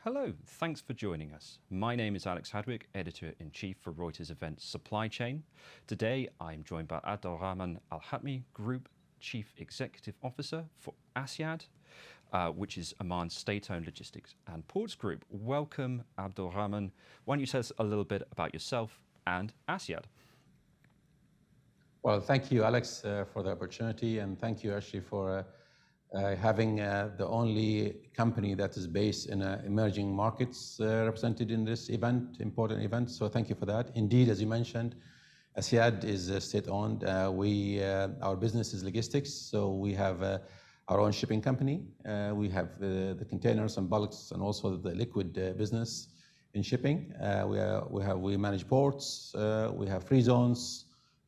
Hello, thanks for joining us. My name is Alex Hadwick, Editor-in-Chief for Reuters Events Supply Chain. Today, I'm joined by Abulrahman Al Hatmi, Group Chief Executive Officer for Asyad, which is Oman's state-owned logistics and ports group. Welcome, Abulrahman. Why don't you tell us a little bit about yourself and Asyad? Well, thank you, Alex, for the opportunity, and thank you actually for having the only company that is based in emerging markets represented in this event, important event. So thank you for that. Indeed, as you mentioned, Asyad is state-owned. Our business is logistics, so we have our own shipping company. We have the containers and bulks, and also the liquid business in shipping. We manage ports. We have free zones,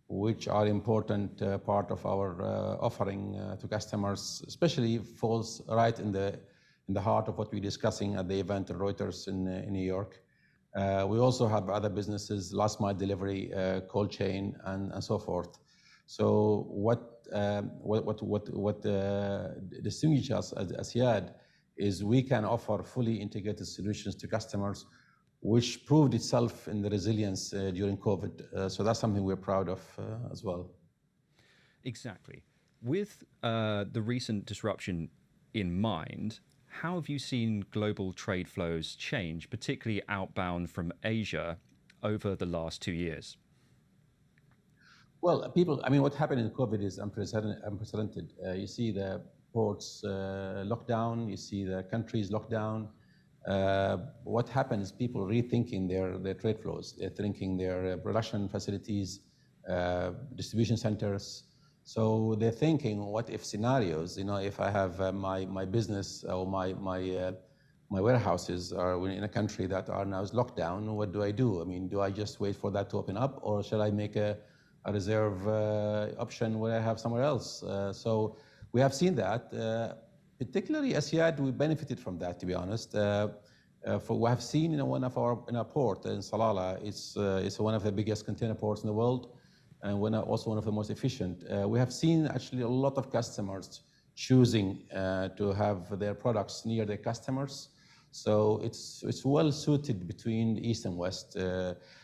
which are important part of our offering to customers, especially falls right in the heart of what we're discussing at the event at Reuters in New York. We also have other businesses, last mile delivery, cold chain, and so forth. So what distinguishes us as Asyad is we can offer fully integrated solutions to customers, which proved itself in the resilience during COVID. So that's something we're proud of as well. Exactly. With the recent disruption in mind, how have you seen global trade flows change, particularly outbound from Asia, over the last 2 years? Well, what happened in COVID is unprecedented. You see the ports locked down, you see the countries locked down. What happens is people rethinking their trade flows. They're thinking their production facilities, distribution centers. So they're thinking, what if scenarios? If I have my business or my warehouses are in a country that are now locked down, what do I do? Do I just wait for that to open up, or shall I make a reserve option where I have somewhere else? So we have seen that. Particularly Asyad, we benefited from that, to be honest. For we have seen in our port in Salalah, it's one of the biggest container ports in the world, and also one of the most efficient. We have seen actually a lot of customers choosing to have their products near their customers. So it's well suited between the east and west.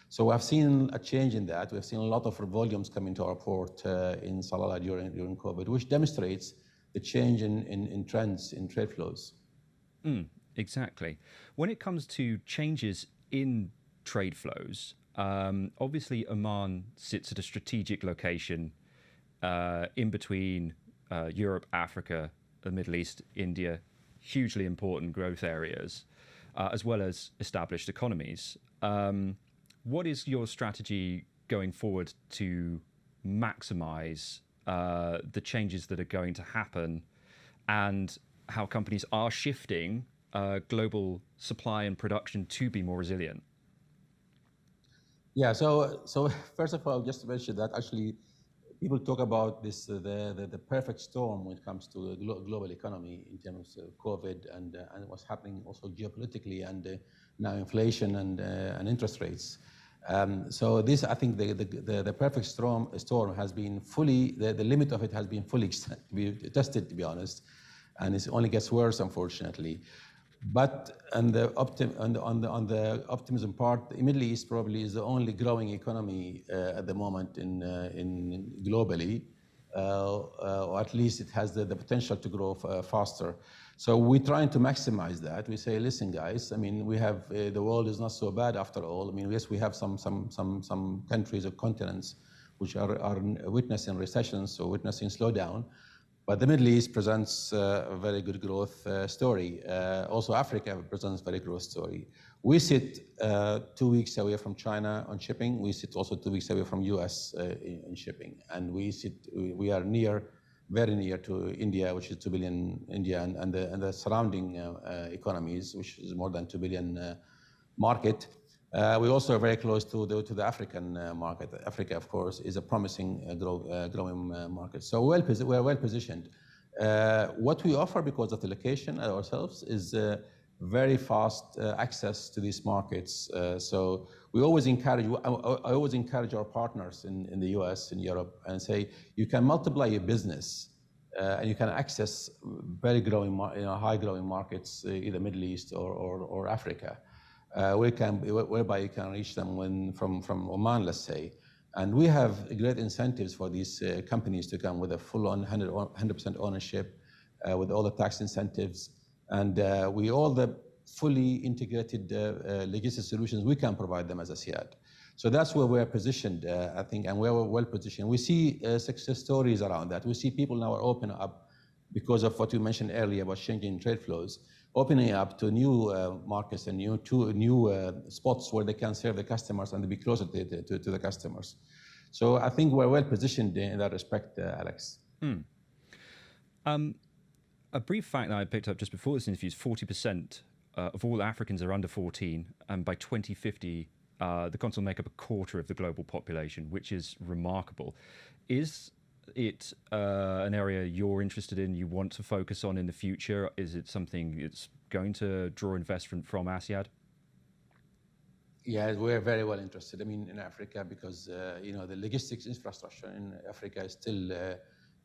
So I've seen a change in that. We've seen a lot of volumes come into our port in Salalah during COVID, which demonstrates the change in trends in trade flows. Exactly. When it comes to changes in trade flows, obviously Oman sits at a strategic location in between Europe, Africa, the Middle East, India, hugely important growth areas, as well as established economies. What is your strategy going forward to maximize the changes that are going to happen, and how companies are shifting global supply and production to be more resilient? Yeah, so first of all, just to mention that actually people talk about this the perfect storm when it comes to the global economy in terms of COVID and what's happening also geopolitically, and now inflation and interest rates. So this, I think, the perfect storm has been fully, the limit of it has been fully tested, to be honest, and it only gets worse, unfortunately. But on the optimism part, the Middle East probably is the only growing economy at the moment in globally, or at least it has the potential to grow faster. So we're trying to maximize that. We say, listen, guys. We have the world is not so bad after all. Yes, we have some countries or continents which are witnessing recessions or witnessing slowdown, but the Middle East presents a very good growth story. Also, Africa presents a very growth story. We sit 2 weeks away from China on shipping. We sit also 2 weeks away from US in shipping, and we are very near to India, which is 2 billion India, and the surrounding economies, which is more than 2 billion market. We also are very close to the African market. Africa, of course, is a promising growing market. So we're well positioned. What we offer because of the location ourselves is very fast access to these markets. So I always encourage our partners in the US, in Europe, and say, you can multiply your business and you can access very growing, high growing markets, either Middle East or Africa, whereby you can reach them from Oman, let's say. And we have great incentives for these companies to come with a full-on 100% ownership, with all the tax incentives, and all the fully integrated logistics solutions we can provide them as Asyad. So that's where we're positioned, I think, and we're well positioned. We see success stories around that. We see people now are opening up because of what you mentioned earlier about changing trade flows, opening up to new markets and new spots where they can serve the customers and be closer to the customers. So I think we're well positioned in that respect, Alex. A brief fact that I picked up just before this interview is 40% of all Africans are under 14, and by 2050, the continent will make up a quarter of the global population, which is remarkable. Is it an area you're interested in, you want to focus on in the future? Is it something that's going to draw investment from Asyad? Yeah, we're very well interested. I mean, in Africa, because the logistics infrastructure in Africa is still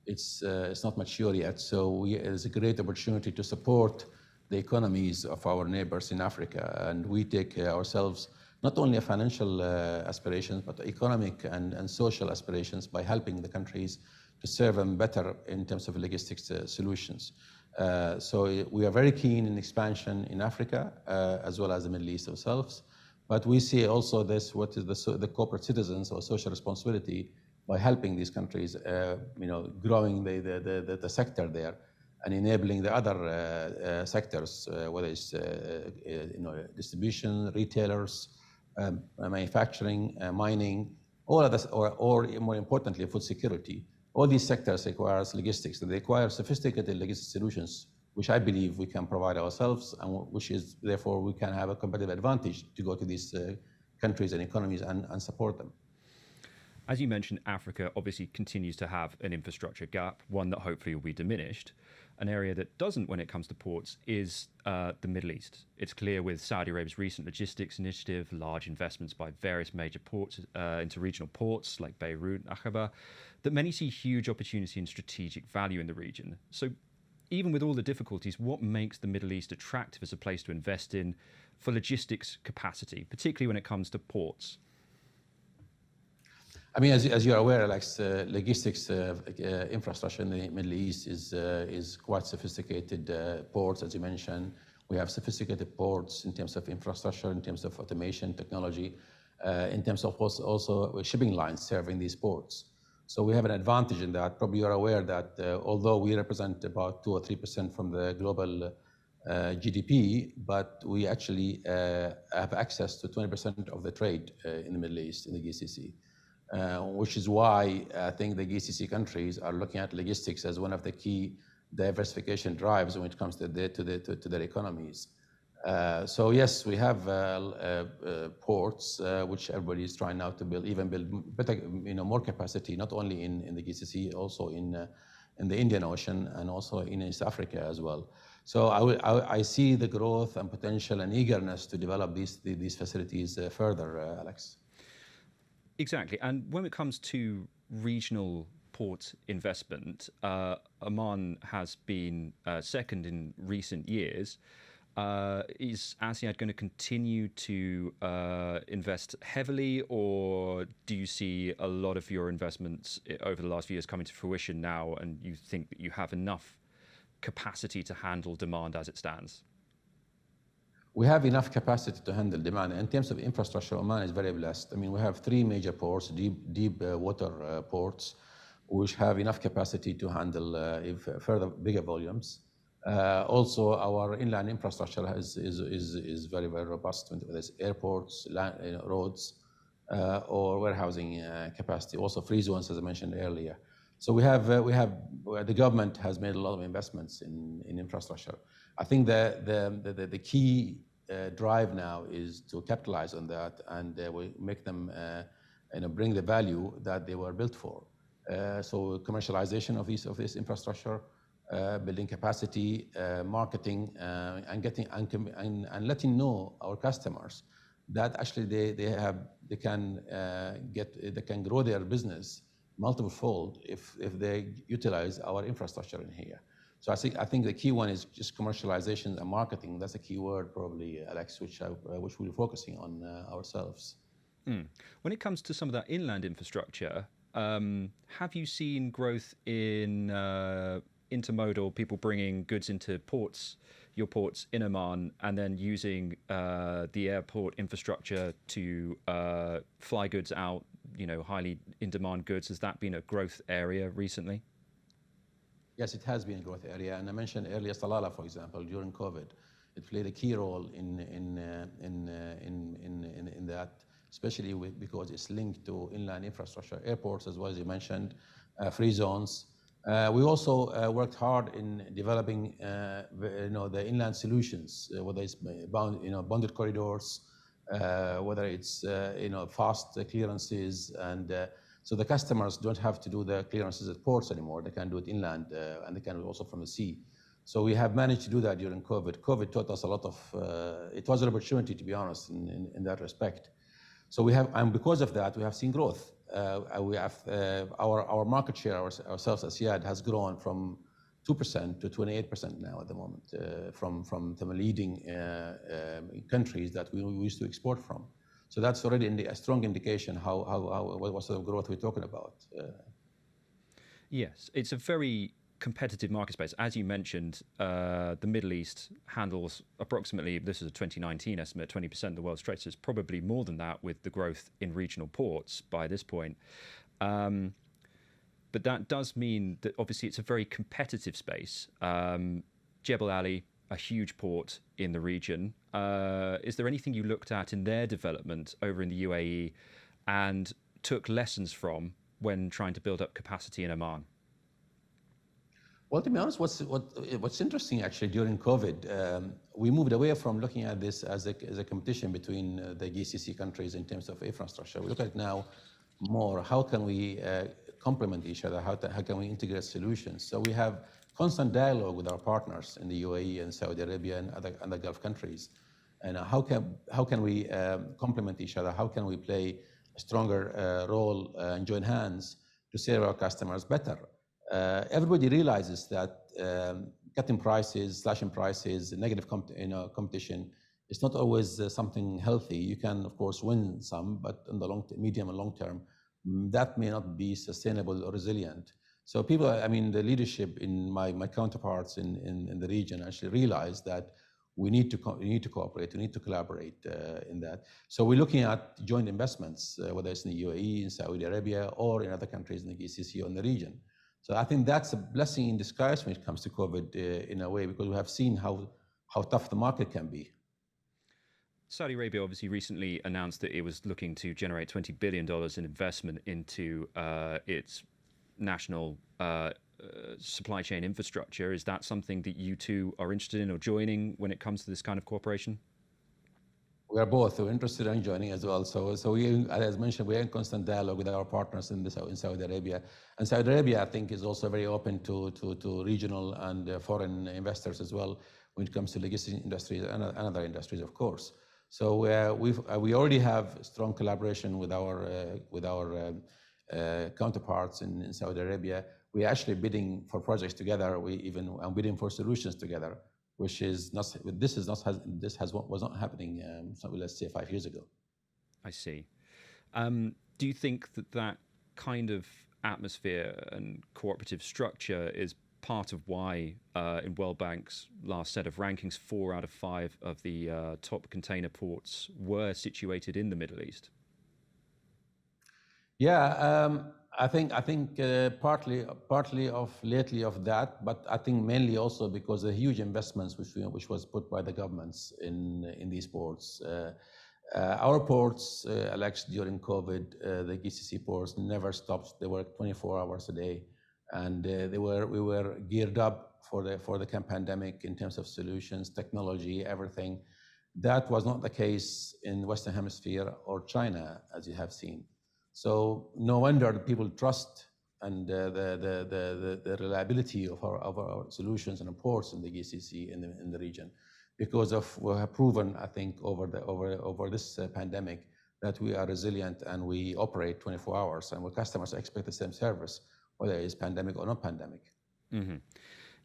it's not mature yet. So there's a great opportunity to support the economies of our neighbors in Africa, and we take ourselves not only financial aspirations, but economic and social aspirations by helping the countries to serve them better in terms of logistics solutions. So we are very keen in expansion in Africa, as well as the Middle East ourselves. But we see also what is the corporate citizens or social responsibility by helping these countries, growing the sector there and enabling the other sectors, whether it's distribution, retailers, manufacturing, mining, all of this, or more importantly, food security. All these sectors requires logistics. They require sophisticated logistics solutions, which I believe we can provide ourselves, and which is therefore we can have a competitive advantage to go to these countries and economies and support them. As you mentioned, Africa obviously continues to have an infrastructure gap, one that hopefully will be diminished. An area that doesn't when it comes to ports is the Middle East. It's clear with Saudi Arabia's recent logistics initiative, large investments by various major ports into regional ports like Beirut and Aqaba, that many see huge opportunity and strategic value in the region. So even with all the difficulties, what makes the Middle East attractive as a place to invest in for logistics capacity, particularly when it comes to ports? I mean, as you're aware, Alex, logistics infrastructure in the Middle East is quite sophisticated. Ports, as you mentioned, we have sophisticated ports in terms of infrastructure, in terms of automation, technology, in terms of also shipping lines serving these ports. So we have an advantage in that. Probably you're aware that although we represent about 2 or 3% from the global GDP, but we actually have access to 20% of the trade in the Middle East, in the GCC. Which is why I think the GCC countries are looking at logistics as one of the key diversification drives when it comes to their economies. So yes, we have ports which everybody is trying now to build better, more capacity, not only in the GCC, also in the Indian Ocean and also in East Africa as well. So I see the growth and potential and eagerness to develop these facilities further, Alex. Exactly. And when it comes to regional port investment, Oman has been second in recent years. Is Asyad going to continue to invest heavily, or do you see a lot of your investments over the last few years coming to fruition now, and you think that you have enough capacity to handle demand as it stands? We have enough capacity to handle demand. In terms of infrastructure, Oman is very blessed. I mean, we have 3 major ports, deep water ports, which have enough capacity to handle further bigger volumes. Also, our inland infrastructure is very, very robust, whether it's airports, roads, or warehousing capacity. Also, free zones, as I mentioned earlier. So the government has made a lot of investments in infrastructure. I think the key drive now is to capitalize on that, and we make them bring the value that they were built for. So commercialization of this infrastructure, building capacity, marketing, and letting know our customers that actually they can grow their business multiple fold if they utilize our infrastructure in here. So I think the key one is just commercialization and marketing. That's a key word probably, Alex, which we're focusing on ourselves. When it comes to some of that inland infrastructure, have you seen growth in intermodal, people bringing goods into your ports in Oman, and then using the airport infrastructure to fly goods out, highly in-demand goods? Has that been a growth area recently? Yes, it has been a growth area, and I mentioned earlier Salalah, for example, during COVID, it played a key role in that, especially because it's linked to inland infrastructure, airports as well as you mentioned, free zones. We also worked hard in developing, the inland solutions, whether it's bonded corridors, whether it's fast clearances, and so the customers don't have to do the clearances at ports anymore. They can do it inland, and they can do it also from the sea. So we have managed to do that during COVID. COVID taught us a lot of. It was an opportunity, to be honest, in that respect. So we have, and because of that, we have seen growth. We have our market share ourselves, Asyad, has grown from 2% to 28% now at the moment, from the leading countries that we used to export from. So that's already a strong indication what sort of growth we're talking about. Yes, it's a very competitive market space. As you mentioned, the Middle East handles approximately, this is a 2019 estimate, 20% of the world's trade. So it's probably more than that with the growth in regional ports by this point. But that does mean that obviously it's a very competitive space. Jebel Ali, a huge port in the region. Is there anything you looked at in their development over in the UAE and took lessons from when trying to build up capacity in Oman? Well, to be honest, what's interesting actually during COVID, we moved away from looking at this as a competition between the GCC countries in terms of infrastructure. We look at it now more, how can we complement each other? How can we integrate solutions? So we have constant dialogue with our partners in the UAE and Saudi Arabia and other Gulf countries. And how can we complement each other? How can we play a stronger role and join hands to serve our customers better? Everybody realizes that cutting prices, slashing prices, negative competition is not always something healthy. You can, of course, win some, but in the medium and long term, that may not be sustainable or resilient. So people, the leadership in my counterparts in the region actually realize that we need to cooperate, we need to collaborate in that. So we're looking at joint investments, whether it's in the UAE, in Saudi Arabia, or in other countries in the GCC or in the region. So I think that's a blessing in disguise when it comes to COVID in a way, because we have seen how tough the market can be. Saudi Arabia obviously recently announced that it was looking to generate $20 billion in investment into its national supply chain infrastructure. Is that something that you two are interested in or joining when it comes to this kind of cooperation? We are both. We're interested in joining as well. So we, as mentioned, we're in constant dialogue with our partners in Saudi Arabia. And Saudi Arabia, I think, is also very open to regional and foreign investors as well when it comes to legacy industries and other industries, of course. So we already have strong collaboration with our counterparts in Saudi Arabia. We're actually bidding for projects together. I'm bidding for solutions together, which is not. Was not happening. Let's say 5 years ago. I see. Do you think that kind of atmosphere and cooperative structure is part of why in World Bank's last set of rankings, 4 out of 5 of the top container ports were situated in the Middle East? Yeah, I think partly of that, but I think mainly also because the huge investments which was put by the governments in these ports. Our ports, Alex, during COVID, the GCC ports never stopped. They worked 24 hours a day, and we were geared up for the pandemic in terms of solutions, technology, everything. That was not the case in Western Hemisphere or China, as you have seen. So no wonder people trust and the reliability of our solutions and ports in the GCC in the region, because of we have proven, I think, over this pandemic that we are resilient and we operate 24 hours, and our customers expect the same service, whether it's pandemic or not pandemic. Mm-hmm.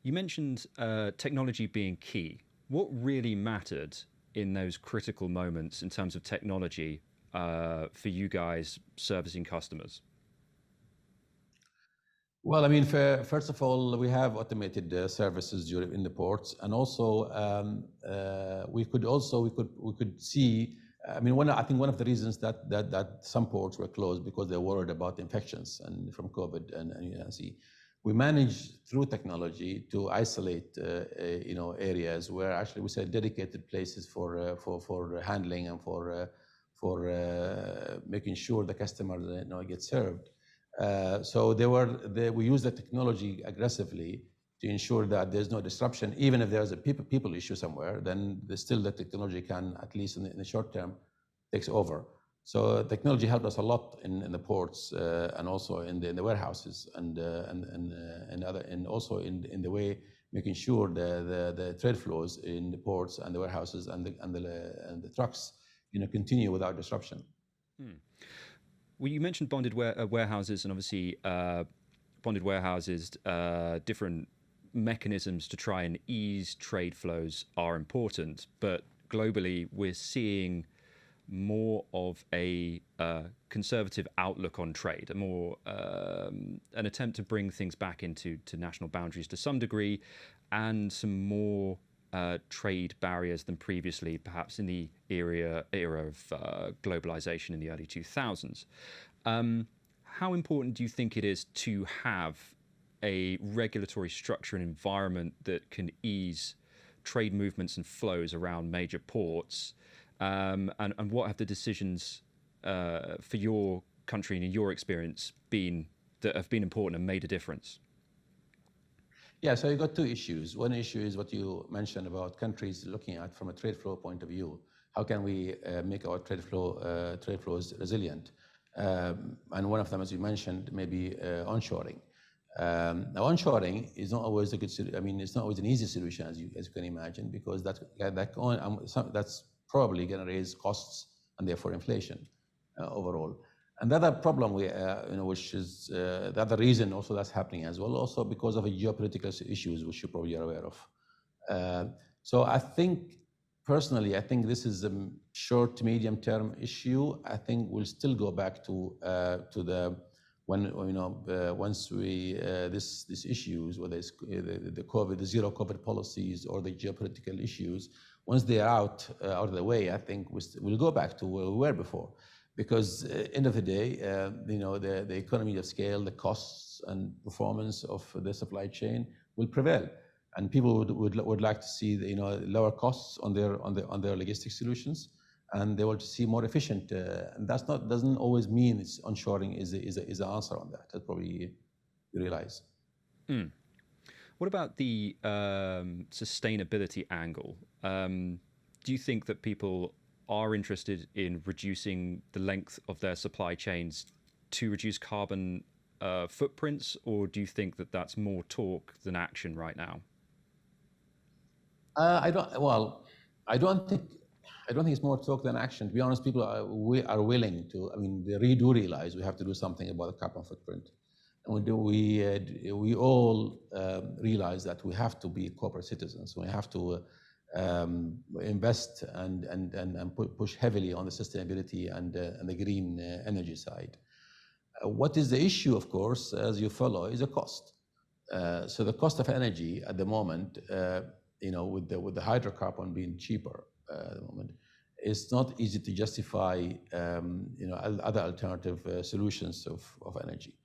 You mentioned technology being key. What really mattered in those critical moments in terms of technology for you guys servicing customers? Well, I mean, first of all, we have automated services in the ports, and also we could see. I mean, I think one of the reasons that some ports were closed because they're worried about infections and from COVID, and see, we managed through technology to isolate areas where actually we said dedicated places for handling and for making sure the customer gets served. So we use the technology aggressively to ensure that there's no disruption. Even if there's a people issue somewhere, then still the technology can, at least in the short term, takes over. So technology helped us a lot in the ports and also in the warehouses and also in the way making sure the trade flows in the ports and the warehouses and the trucks continue without disruption. Well, you mentioned bonded warehouses, and obviously bonded warehouses, different mechanisms to try and ease trade flows are important. But globally, we're seeing more of a conservative outlook on trade, a more an attempt to bring things back into national boundaries to some degree, and some more trade barriers than previously, perhaps in the era of globalization in the early 2000s. How important do you think it is to have a regulatory structure and environment that can ease trade movements and flows around major ports? And what have the decisions for your country and in your experience been that have been important and made a difference? Yeah, so you got two issues. One issue is what you mentioned about countries looking at from a trade flow point of view. How can we make our trade flows resilient? And one of them, as you mentioned, maybe onshoring. Now, onshoring is not always a good. I mean, it's not always an easy solution, as you can imagine, because that's probably going to raise costs and therefore inflation overall. And the other problem which is the other reason also that's happening as well, also because of geopolitical issues, which you probably are aware of. So I think, personally, I think this is a short to medium term issue. I think we'll still go back to the once we these issues, whether it's the COVID, the zero COVID policies, or the geopolitical issues, once they are out of the way, I think we'll go back to where we were before. Because end of the day, the economy of scale, the costs and performance of the supply chain will prevail, and people would like to see lower costs on their logistics solutions, and they want to see more efficient. And doesn't always mean it's onshoring is the answer on that. That's probably you realize. What about the sustainability angle? Do you think that people are interested in reducing the length of their supply chains to reduce carbon footprints, or do you think that that's more talk than action right now? I don't think it's more talk than action. To be honest, people are willing to. I mean, they do realize we have to do something about the carbon footprint, and we all realize that we have to be corporate citizens. We have to invest and push heavily on the sustainability and the green energy side. What is the issue, of course, as you follow, is a cost. So the cost of energy at the moment, with the hydrocarbon being cheaper at the moment, it's not easy to justify other alternative solutions of energy.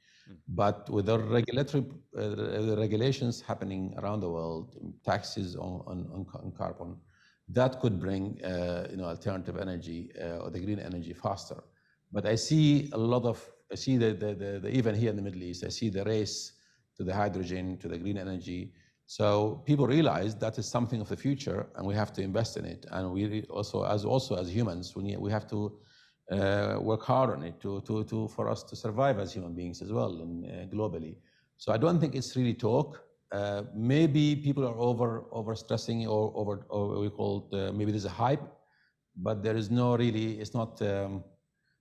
But with the regulatory regulations happening around the world, taxes on carbon, that could bring alternative energy or the green energy faster. But I see even here in the Middle East, I see the race to the hydrogen, to the green energy. So people realize that is something of the future, and we have to invest in it. And we also as humans, we have to work hard on it for us to survive as human beings as well, and globally. So I don't think it's really talk. Maybe people are over stressing or we call it, maybe there's a hype, but there is no really. It's not.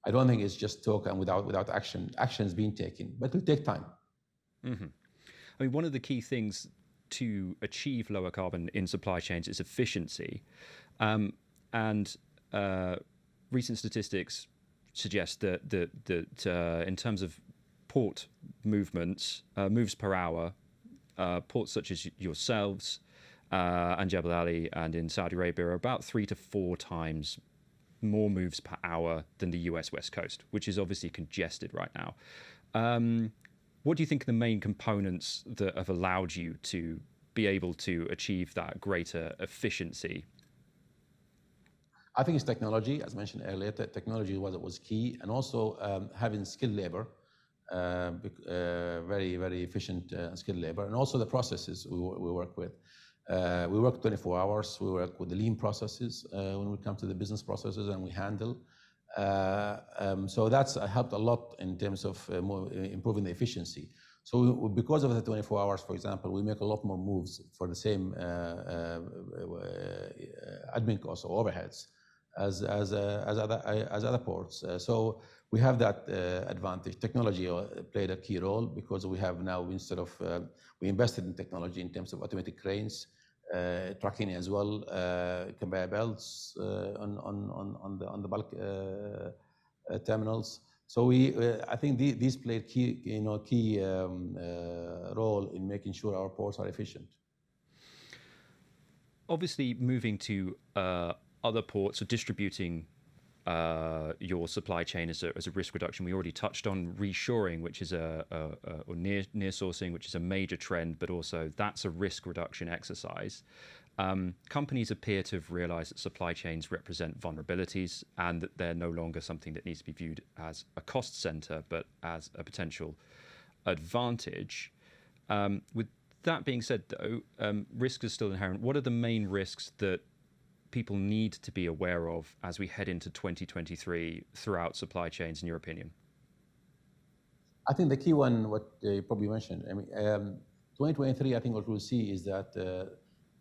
I don't think it's just talk and without actions being taken, but it will take time. Mm-hmm. I mean, one of the key things to achieve lower carbon in supply chains is efficiency. And recent statistics suggest that in terms of port movements, moves per hour, ports such as yourselves and Jebel Ali and in Saudi Arabia are about 3 to 4 times more moves per hour than the US West Coast, which is obviously congested right now. What do you think are the main components that have allowed you to be able to achieve that greater efficiency? I think it's technology, as mentioned earlier. Technology was key, and also having skilled labor, very, very efficient skilled labor, and also the processes we work with. We work 24 hours. We work with the lean processes when we come to the business processes, and we handle. So that's helped a lot in terms of improving the efficiency. So because of the 24 hours, for example, we make a lot more moves for the same admin costs or overheads as other ports. So we have that advantage. Technology played a key role because we have now, instead of we invested in technology in terms of automatic cranes, trucking as well, conveyor belts on the bulk terminals. So I think these played key role in making sure our ports are efficient. Obviously, moving to other ports or distributing your supply chain as a risk reduction. We already touched on reshoring, which is or near sourcing, which is a major trend, but also that's a risk reduction exercise. Companies appear to have realized that supply chains represent vulnerabilities and that they're no longer something that needs to be viewed as a cost center, but as a potential advantage. With that being said, though, risk is still inherent. What are the main risks that people need to be aware of as we head into 2023 throughout supply chains, in your opinion? I think the key one, what you probably mentioned, 2023, I think what we'll see is that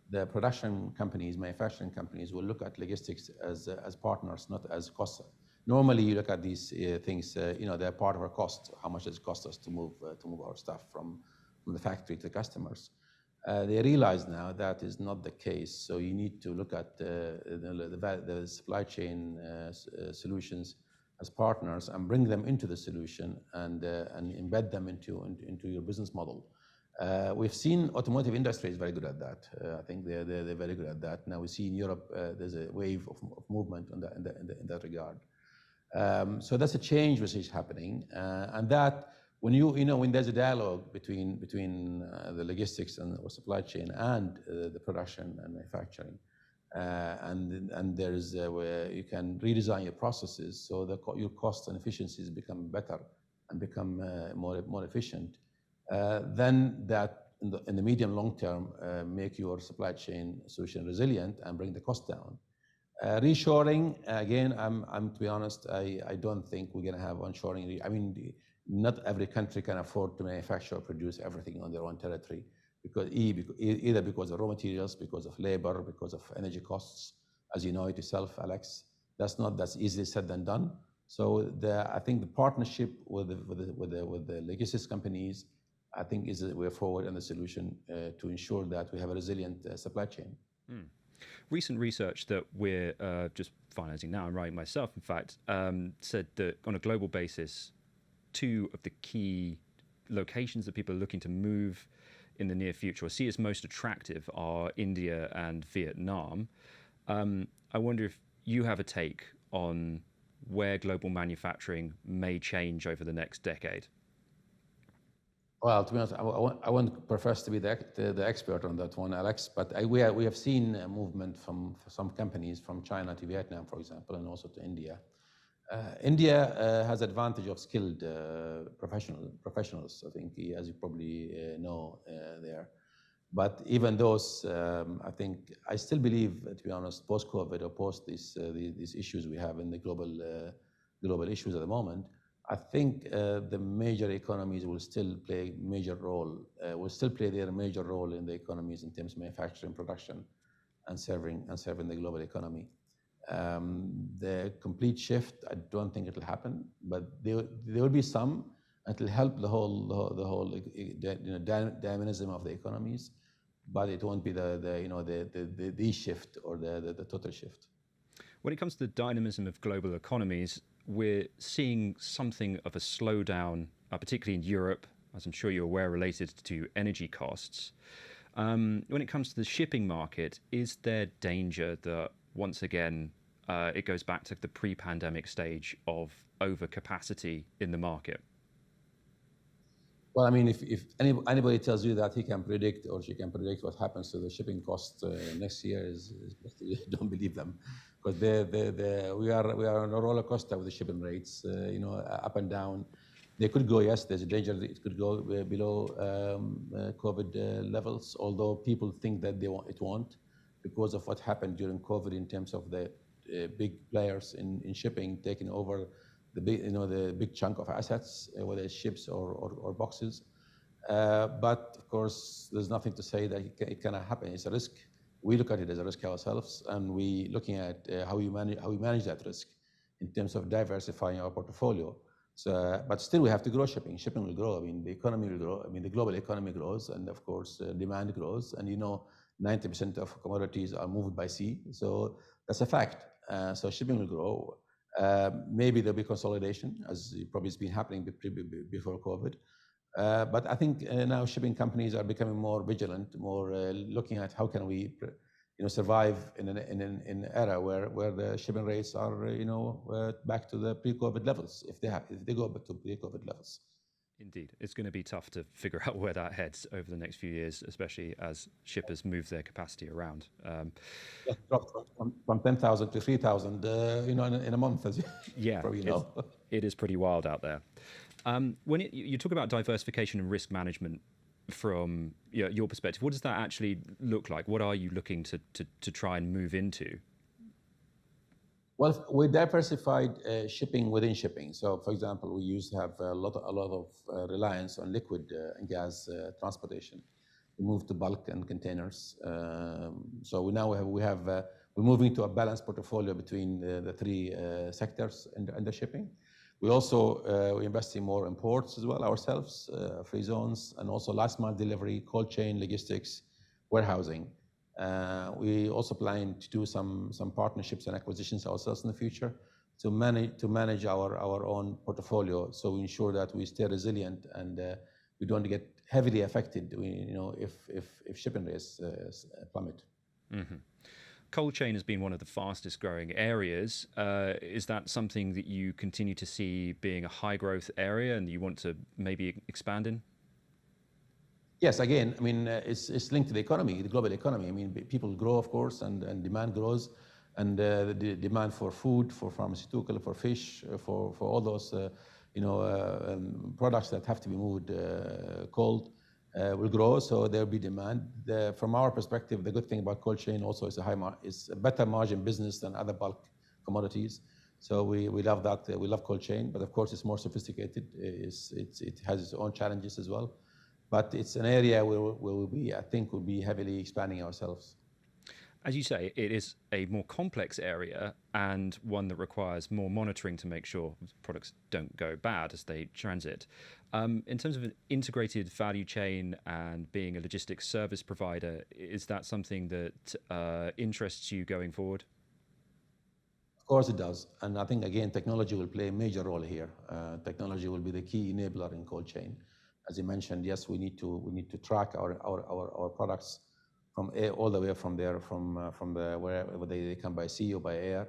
the production companies, manufacturing companies will look at logistics as partners, not as costs. Normally, you look at these things, they're part of our cost. How much does it cost us to move our stuff from the factory to the customers? They realize now that is not the case. So you need to look at the supply chain solutions as partners and bring them into the solution and embed them into your business model. We've seen automotive industry is very good at that. I think they're very good at that. Now we see in Europe there's a wave of movement in that regard. So that's a change which is happening, and that. When there's a dialogue between the logistics or supply chain and the production and manufacturing, and there is where you can redesign your processes so that your costs and efficiencies become better and become more efficient, then that in the medium long term make your supply chain solution resilient and bring the cost down. Reshoring, again, I'm to be honest, I don't think we're going to have onshoring. I mean, not every country can afford to manufacture or produce everything on their own territory, either because of raw materials, because of labor, because of energy costs. As you know it yourself, Alex, that's easily said than done. So I think the partnership with the logistics companies, I think, is the way forward and the solution to ensure that we have a resilient supply chain. Recent research that we're just finalizing now, I'm writing myself, in fact, said that on a global basis, 2 of the key locations that people are looking to move in the near future or see as most attractive are India and Vietnam. I wonder if you have a take on where global manufacturing may change over the next decade. Well, to be honest, I won't profess to be the expert on that one, Alex, but we have seen a movement from some companies from China to Vietnam, for example, and also to India. India has advantage of skilled professionals, I think, as you probably know there. But even those, I think, I still believe, to be honest, post-COVID or post these issues we have in the global issues at the moment, I think the major economies will still play a major role, their major role in the economies in terms of manufacturing, production, and serving the global economy. The complete shift, I don't think it'll happen, but there will be some. It will help the dynamism of the economies, but it won't be the shift or the total shift. When it comes to the dynamism of global economies, we're seeing something of a slowdown, particularly in Europe, as I'm sure you're aware, related to energy costs. When it comes to the shipping market, is there danger that once again it goes back to the pre-pandemic stage of overcapacity in the market? Well, I mean, if anybody tells you that he can predict or she can predict what happens to the shipping cost next year, don't believe them, because we are on a roller coaster with the shipping rates, up and down. They could go, yes, there's a danger that it could go below COVID levels, although people think that it won't, because of what happened during COVID in terms of the big players in shipping taking over the big chunk of assets, whether it's ships or boxes. But of course, there's nothing to say that it cannot happen. It's a risk. We look at it as a risk ourselves, and we looking at how we manage that risk in terms of diversifying our portfolio. So, but still, we have to grow shipping. Shipping will grow. I mean, the economy will grow. I mean, the global economy grows, and of course, demand grows. And 90% of commodities are moved by sea, so that's a fact. So shipping will grow. Maybe there'll be consolidation, as probably has been happening before COVID. But I think now shipping companies are becoming more vigilant, more looking at how can we, survive in an era where the shipping rates are, back to the pre-COVID levels, if they go back to pre-COVID levels. Indeed. It's going to be tough to figure out where that heads over the next few years, especially as shippers move their capacity around. From 10,000 to 3,000, in a month, as you probably know. It is pretty wild out there. When you talk about diversification and risk management from your perspective, what does that actually look like? What are you looking to try and move into? Well, we diversified shipping within shipping. So, for example, we used to have a lot of reliance on liquid and gas transportation. We moved to bulk and containers. So we're moving to a balanced portfolio between the three sectors in the shipping. We also we invest in more in ports as well ourselves, free zones, and also last mile delivery, cold chain logistics, warehousing. We also plan to do some partnerships and acquisitions ourselves in the future to manage our own portfolio, so we ensure that we stay resilient and we don't get heavily affected, if shipping rates plummet. Mm-hmm. Cold chain has been one of the fastest growing areas. Is that something that you continue to see being a high growth area and you want to maybe expand in? Yes, again, I mean, it's linked to the economy, the global economy. I mean, people grow, of course, and demand grows, and the demand for food, for pharmaceutical, for fish, for all those, products that have to be moved cold will grow. So there'll be demand. From our perspective, the good thing about cold chain also is it's a better margin business than other bulk commodities. So we love that. We love cold chain, but of course it's more sophisticated. It has its own challenges as well. But it's an area where we'll be heavily expanding ourselves. As you say, it is a more complex area and one that requires more monitoring to make sure products don't go bad as they transit. In terms of an integrated value chain and being a logistics service provider, is that something that interests you going forward? Of course it does. And I think, again, technology will play a major role here. Technology will be the key enabler in cold chain. As you mentioned, yes, we need to track our products from all the way from wherever they come by sea or by air,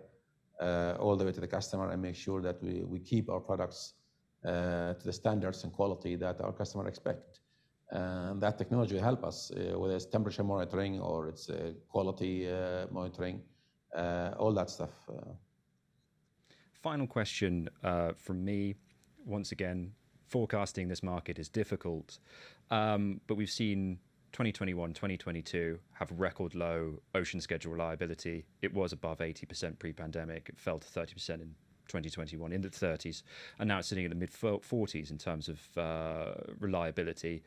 all the way to the customer, and make sure that we keep our products to the standards and quality that our customer expect. And that technology will help us, whether it's temperature monitoring or it's quality monitoring, all that stuff. Final question from me, once again. Forecasting this market is difficult, but we've seen 2021, 2022 have record low ocean schedule reliability. It was above 80% pre-pandemic. It fell to 30% in 2021, in the 30s, and now it's sitting in the mid-40s in terms of reliability.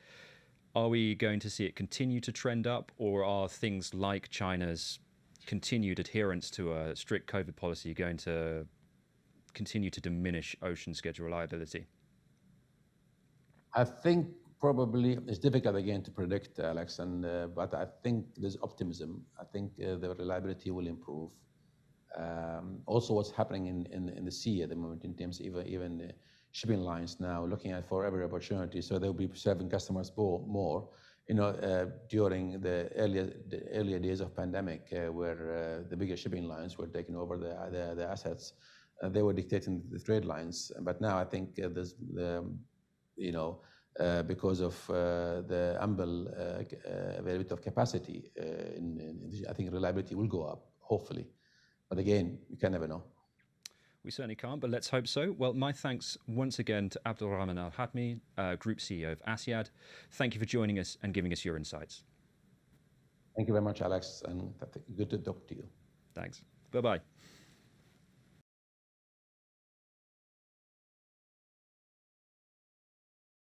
Are we going to see it continue to trend up, or are things like China's continued adherence to a strict COVID policy going to continue to diminish ocean schedule reliability? I think probably it's difficult again to predict, Alex, but I think there's optimism. I think the reliability will improve. Also, what's happening in the sea at the moment in terms of even shipping lines now looking at for every opportunity, so they'll be serving customers more. During the earlier days of pandemic, where the bigger shipping lines were taking over the assets, they were dictating the trade lines. But now I think there's because of the ample availability of capacity, I think reliability will go up, hopefully. But again, you can never know. We certainly can't, but let's hope so. Well, my thanks once again to Abulrahman Al Hatmi, Group CEO of Asyad. Thank you for joining us and giving us your insights. Thank you very much, Alex, and good to talk to you. Thanks. Bye-bye.